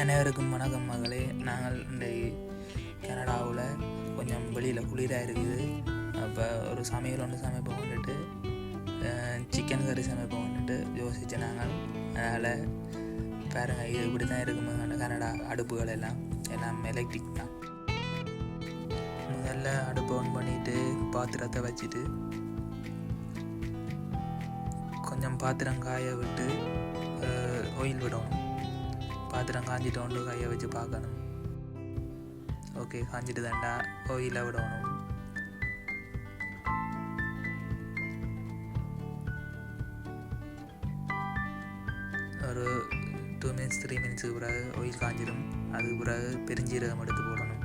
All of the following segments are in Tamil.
அனைவருக்கும் வணக்கம் மகளே. நாங்கள் இந்த கனடாவில் கொஞ்சம் வெளியில் குளிராக இருக்குது. அப்போ ஒரு சமையல் ஒன்று சமைப்போம் வந்துட்டு சிக்கன் கறி சமைப்போம் வந்துட்டு யோசிச்சு நாங்கள். அதனால் பாருங்கள், இது இப்படி தான் இருக்கும்போது கனடா அடுப்புகள் எல்லாம் எலக்ட்ரிக் தான். முதல்ல அடுப்பை ஆன் பண்ணிவிட்டு பாத்திரத்தை வச்சுட்டு கொஞ்சம் பாத்திரம் காய விட்டு ஆயில் விடணும். பாத்திரம் காஞ்சிட்டோண்டு கையை வச்சு பார்க்கணும். ஓகே, காஞ்சிட்டு தாண்டா ஆயிலை விடணும். ஒரு 2 minutes 3 minutes பிறகு ஆயில் காஞ்சிடும். அதுக்கு பிறகு பெருஞ்சீரகம் எடுத்து போடணும்.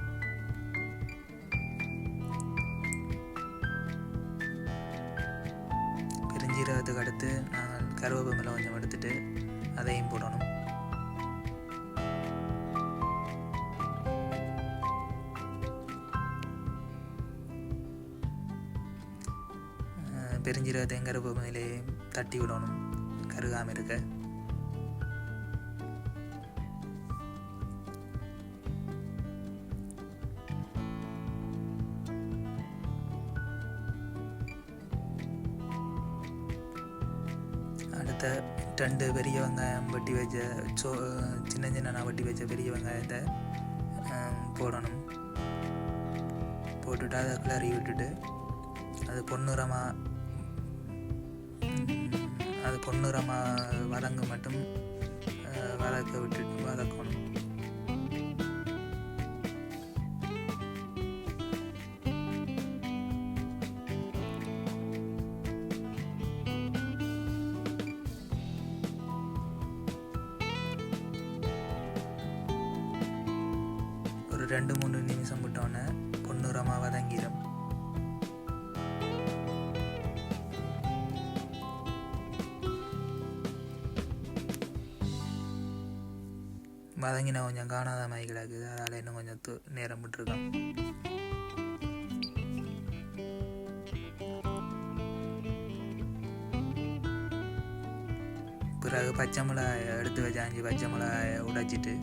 பெருஞ்சீரகத்துக்கு அடுத்து நாங்கள் கருவேப்பிலை கொஞ்சம் எடுத்துட்டு அதையும் போடணும். பெருஞ்சீரகத்தையும் கருவேப்பிலையும் தட்டி விடணும் கருகாமல் இருக்க. அடுத்த 2 பெரிய வெங்காயம் வெட்டி வச்ச சின்ன சின்ன வெட்டி வச்ச பெரிய வெங்காயத்தை போடணும். போட்டுட்டு அதை கிளறி விட்டுட்டு அது பொன்னிறமாக வதங்க மட்டும் வதக்கணும். ஒரு 2-3 நிமிஷம் விட்டோன்னே பொன்னிறமாக வதங்கிடும். வதங்கின கொஞ்சம் காணாத மாதிரி கிடக்குது. அதனால் இன்னும் கொஞ்சம் நேரம் விட்டுருக்கோம். பிறகு பச்சை மிளகாயை எடுத்து வச்ச 5 பச்சை மிளகாயை உடைச்சிட்டு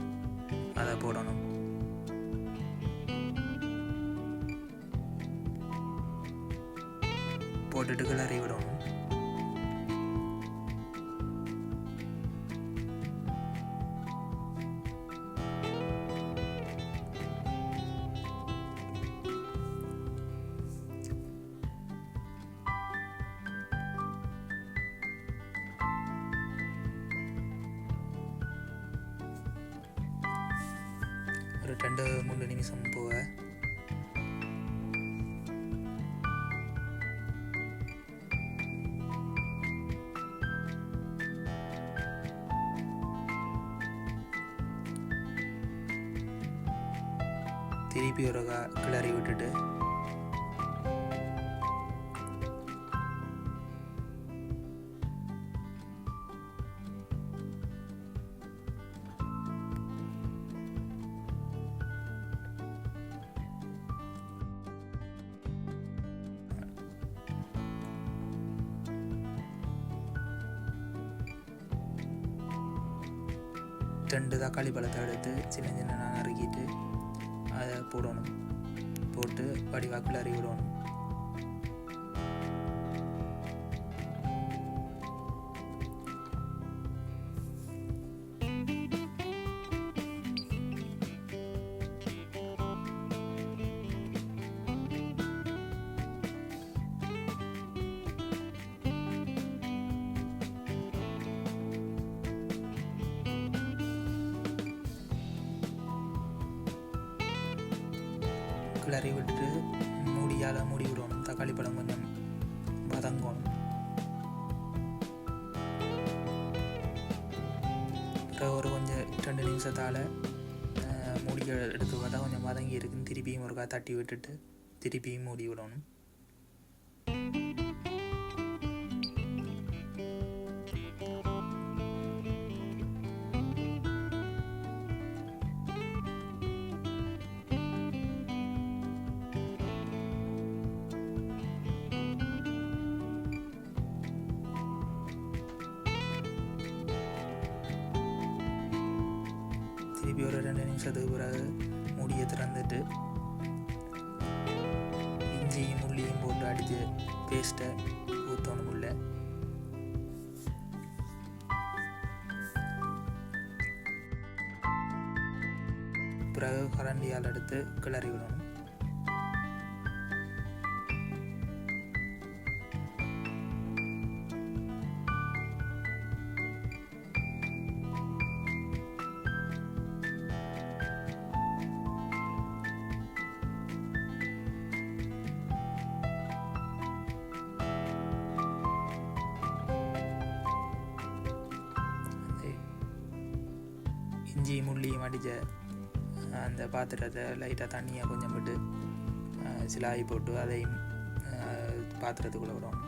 அதை போடணும். போட்டுட்டு கிளறி விடணும். ஒரு 2-3 நிமிஷம் போக திருப்பி ஒரு கிளறி விட்டுட்டு ரெண்டு தக்காளி பழத்தை எடுத்து சின்ன சின்ன நறுக்கிட்டு அதை போடணும். போட்டு வடிவாக கிளறி விடணும். கிளறி விட்டுட்டு மூடியால் மூடி விடணும். தக்காளி பழம் கொஞ்சம் வதங்கணும். ஒரு கொஞ்சம் 2 நிமிஷத்தால் மூடி எடுத்து பார்த்தா கொஞ்சம் வதங்கி இருக்குன்னு திருப்பியும் ஒருக்கா தட்டி விட்டுட்டு திருப்பியும் மூடி விடணும். திருப்பி ஒரு 2 நிமிஷத்துக்கு பிறகு மூடியை திறந்துட்டு இஞ்சியும் உள்ளியும் போட்டு அடித்து பேஸ்ட்டை ஊற்றணும் உள்ள. பிறகு கரண்டியால் எடுத்து கிளறி விடணும். இஞ்சி முள்ளியும் அடித்த அந்த பாத்திரத்தை லைட்டாக தண்ணியை கொஞ்சம் விட்டு சிலாயி போட்டு அதையும் பாத்திரத்துக்குள்ளே விடணும்.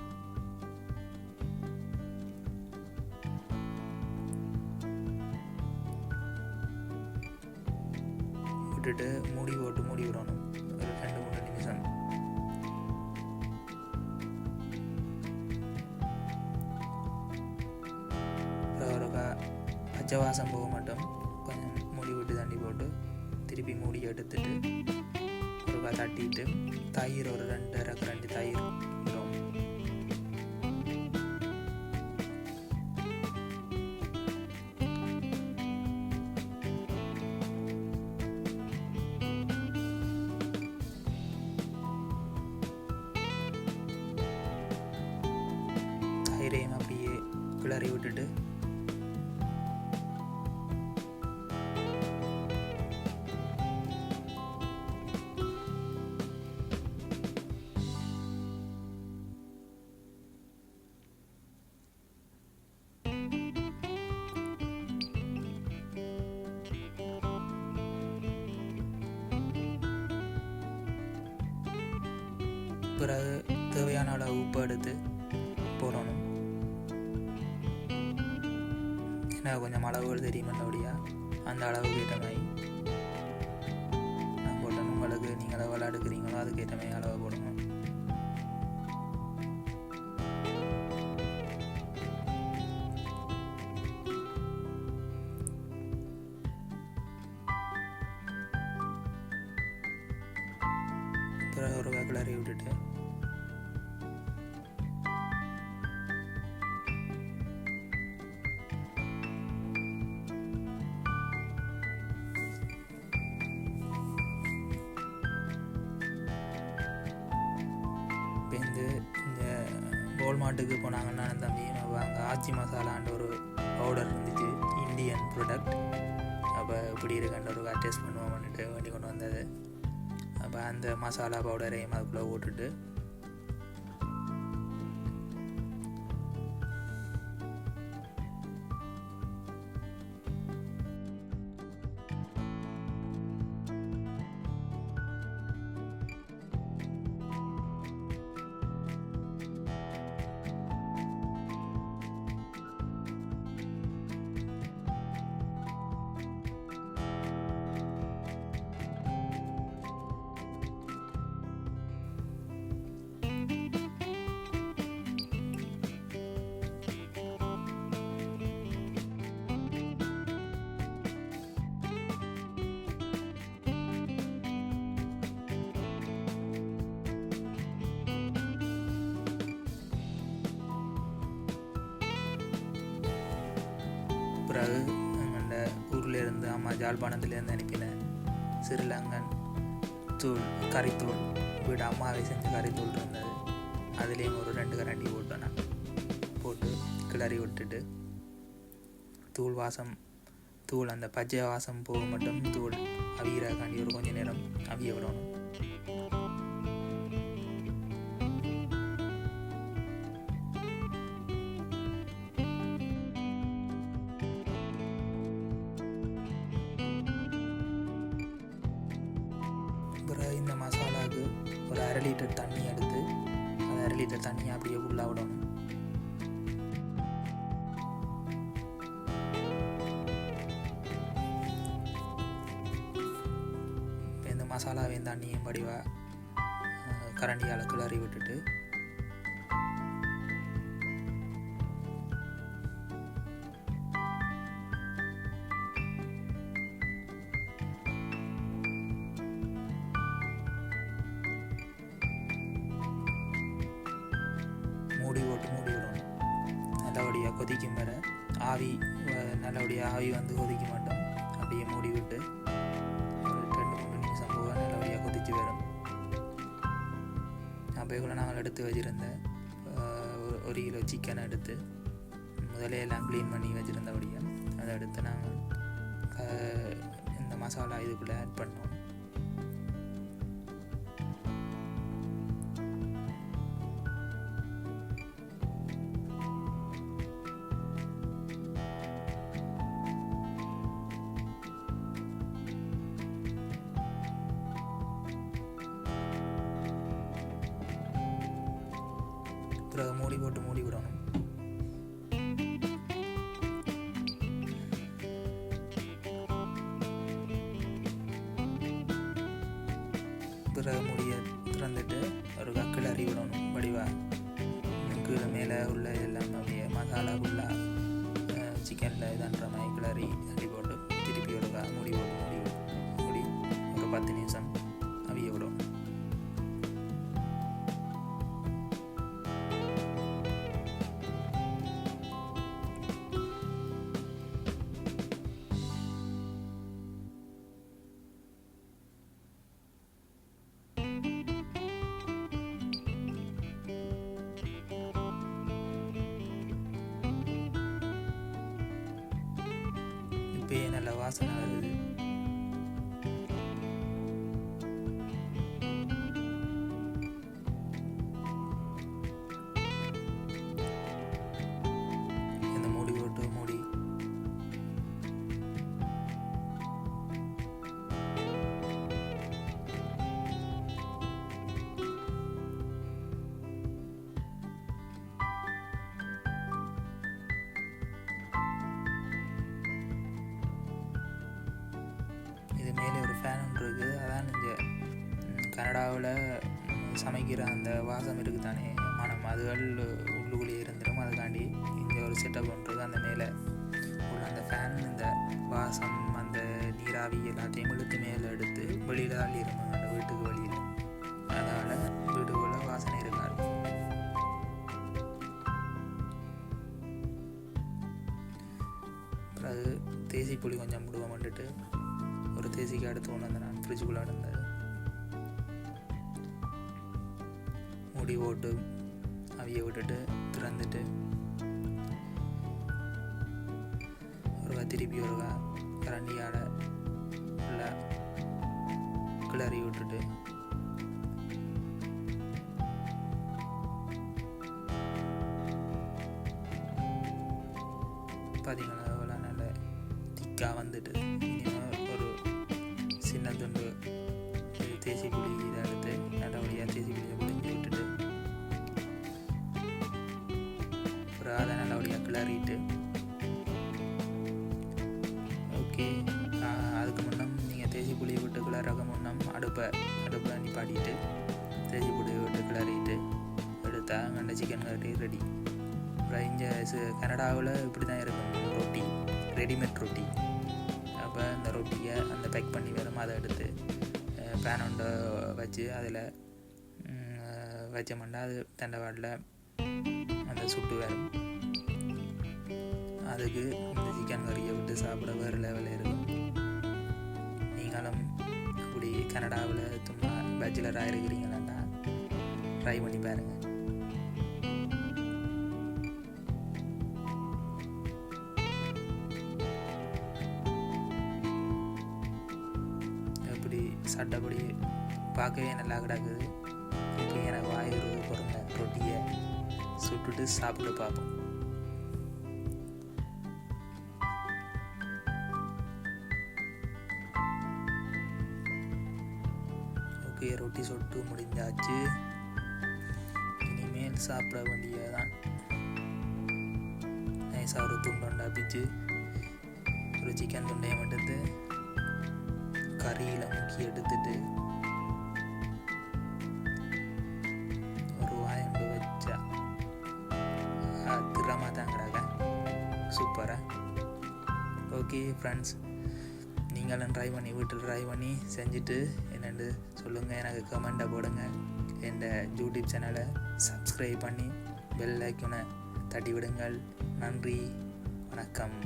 விட்டுட்டு மூடி போட்டு மூடி விடணும் ஒரு 2-3 நிமிஷம். அப்புறம் ஒரு பச்சை வாசம் போக மாட்டோம் கொஞ்சம் மூடி விட்டு தண்ணி போட்டு திருப்பி மூடி எடுத்துட்டு ஒரு தட்டிட்டு தயிர் ஒரு 2 கரண்டி தயிர் விடும். தயிரையும் அப்படியே கிளறி விட்டுட்டு பிறகு தேவையான அளவு உப்பு எடுத்து போடணும். ஏன்னா கொஞ்சம் அளவுகள் தெரியுமல்லபடியா அந்த அளவுக்கு ஏற்ற மாதிரி நான் போட்டேன். உங்களுக்கு நீங்கள் அளவு எடுக்கிறீங்களோ அதுக்கேற்ற மாதிரி அளவு போடணும். பிறகு ஒரு கிளறி விட்டுட்டு இந்த வால்மார்ட்டுக்கு போனாங்கன்னா தம்பி அங்கே ஆச்சி மசாலான்ற ஒரு பவுடர் இருந்துச்சு, இந்தியன் ப்ராடக்ட். அப்போ இப்படி இருக்குன்ற ஒரு டேஸ்ட் பண்ணுவோம்னுட்டு வேண்டி கொண்டு வந்தது. அப்போ அந்த மசாலா பவுடரையும் அதுக்குள்ளே போட்டுட்டு பிறகு எங்களோட ஊர்லேருந்து அம்மா ஜாழ்ப்பாணத்துலேருந்து அனுப்பின சிறிலங்கன் தூள் கறித்தூள் வீடு அம்மாவை செஞ்ச கறித்தூள் இருந்தது. அதுலேயும் ஒரு 2 கரண்டி போட்டேன். நான் போட்டு கிளறி விட்டுட்டு தூள் அந்த பச்சை வாசம் போக மட்டும் தூள் அவியறக்காண்டி ஒரு கொஞ்சம் நேரம் அவிய விடணும். பிறகு இந்த மசாலாவுக்கு ஒரு 1/2 லிட்டர் தண்ணி எடுத்து அந்த 1/2 லிட்டர் தண்ணியை அப்படியே உள்ளே விடணும். இந்த மசாலாவையும் தண்ணியும் வடிவாக கரண்டியால் கிளறி விட்டுட்டு கொதிக்கும் வர ஆவி நல்லபடியாக ஆவி வந்து கொதிக்க மாட்டோம். அப்படியே மூடி விட்டு ஒரு 2-3 நிமிஷம் போக நல்லபடியாக கொதித்து வரும். அப்போக்குள்ள நாங்கள் எடுத்து வச்சுருந்த 1 கிலோ சிக்கனை எடுத்து முதலே எல்லாம் க்ளீன் பண்ணி வச்சுருந்தபடியாக அதை எடுத்து நாங்கள் இந்த மசாலா இதுக்குள்ளே ஆட் பண்ணோம். பிறகு மூடி போட்டு மூடி விடணும். பிறகு மூடியை திறந்துட்டு ஒரு கிளறி விடணும். வடிவாக கீழே மேலே உள்ள எல்லாம் அப்படியே மசாலா ஃபுல்லாக சிக்கனில் இதுன்ற மாதிரி கிளறி அடி போட்டு திருப்பி விடுவா மூடி போட்டு மூடி ஒரு 10 நிமிஷம் அவிய விடும். இப்போயே நல்ல வாசனை வருது. இந்த மூடி போட்டு மூடி இது மேலே ஒரு ஃபேன் ஒன்று இருக்குது. அதான் இங்கே கனடாவில் சமைக்கிற அந்த வாசம் இருக்குது தானே மனம், அதுகள் உள்ளுக்குள்ளேயே இருந்துடும். அதுக்காண்டி இங்கே ஒரு செட்டப் ஒன்று அந்த மேலே உள்ள அந்த ஃபேன் இந்த வாசம் அந்த நீராவி எல்லாத்தையும் இழுத்து மேலே எடுத்து வெளியில் அள்ளிடும் அந்த வீட்டுக்கு வெளியில். அதனால் வீட்டுக்குள்ள வாசனை இருக்காது. பிறகு தேசி புளி கொஞ்சம் முடுவோம் வந்துட்டு ஒரு தேசிக்கு அடுத்து கொண்டு வந்து நான் ஃப்ரிட்ஜுக்குள்ளே இருந்தது மூடி போட்டு அவிய விட்டுட்டு திறந்துட்டு ஒரு திருப்பி ஒரு கரண்டியாட ஃபுல்லாக கிளறி விட்டுட்டு பார்த்தீங்கன்னா அவ்வளோ நல்ல திக்காக வந்துட்டு சின்ன துண்டு தேசி புளி இதை எடுத்து நல்லபடியாக தேசி புளியை புளிஞ்சு விட்டுட்டு ஒரு அதை நல்லபடியாக கிளறிட்டு ஓகே. அதுக்கு முன்னம் நீங்கள் தேசி புளியை விட்டு கிளறக்க முன்னம் அடுப்பை நிப்பாட்டிட்டு தேசி புளியை விட்டு கிளறிட்டு எடுத்தால் அங்கே சிக்கன் கறி ரெடி. அப்புறம் இங்கே கனடாவில் இப்படி தான் இருக்கும் ரொட்டி, ரெடிமேட் ரொட்டி. அப்போ அந்த ரொட்டியை அந்த பேக் பண்ணி வரும், அதை எடுத்து பேன் ஒன்றை வச்சு அதில் வச்சோம்னா அது தண்டவாடில் அந்த சுட்டு வரும். அதுக்கு இந்த சிக்கன் கறியை விட்டு சாப்பிட வேறு லெவலில் இருக்கும். நீங்களும் இப்படி கனடாவில் சும்மா பேச்சுலராக இருக்கிறீங்களா ட்ரை பண்ணி பாருங்கள். சட்டப்படி பார்க்கவே நல்லா கிடக்குது. இப்போ எனக்கு வாயுறது பிறந்த ரொட்டியை சுட்டுட்டு சாப்பிட்டு பார்ப்போம். ஓகே, ரொட்டி சுட்டு முடிஞ்சாச்சு. இனிமேல் சாப்பிட வேண்டியதான். நைஸாக ஒரு துண்டை பிச்சு ஒரு சிக்கன் துண்டையை மட்டும் கறியில் முக்கி எடுத்துட்டு ஒரு வாயம்பு வச்சா திறமாக தாங்கிறாங்க. சூப்பராக. ஓகே ஃப்ரெண்ட்ஸ், நீங்களும் ட்ரை பண்ணி வீட்டில் ட்ரை பண்ணி செஞ்சுட்டு என்னென்னு சொல்லுங்கள். எனக்கு கமெண்ட்டை போடுங்க. என் யூடியூப் சேனலை சப்ஸ்கிரைப் பண்ணி பெல் ஐக்கனை தட்டி விடுங்கள். நன்றி, வணக்கம்.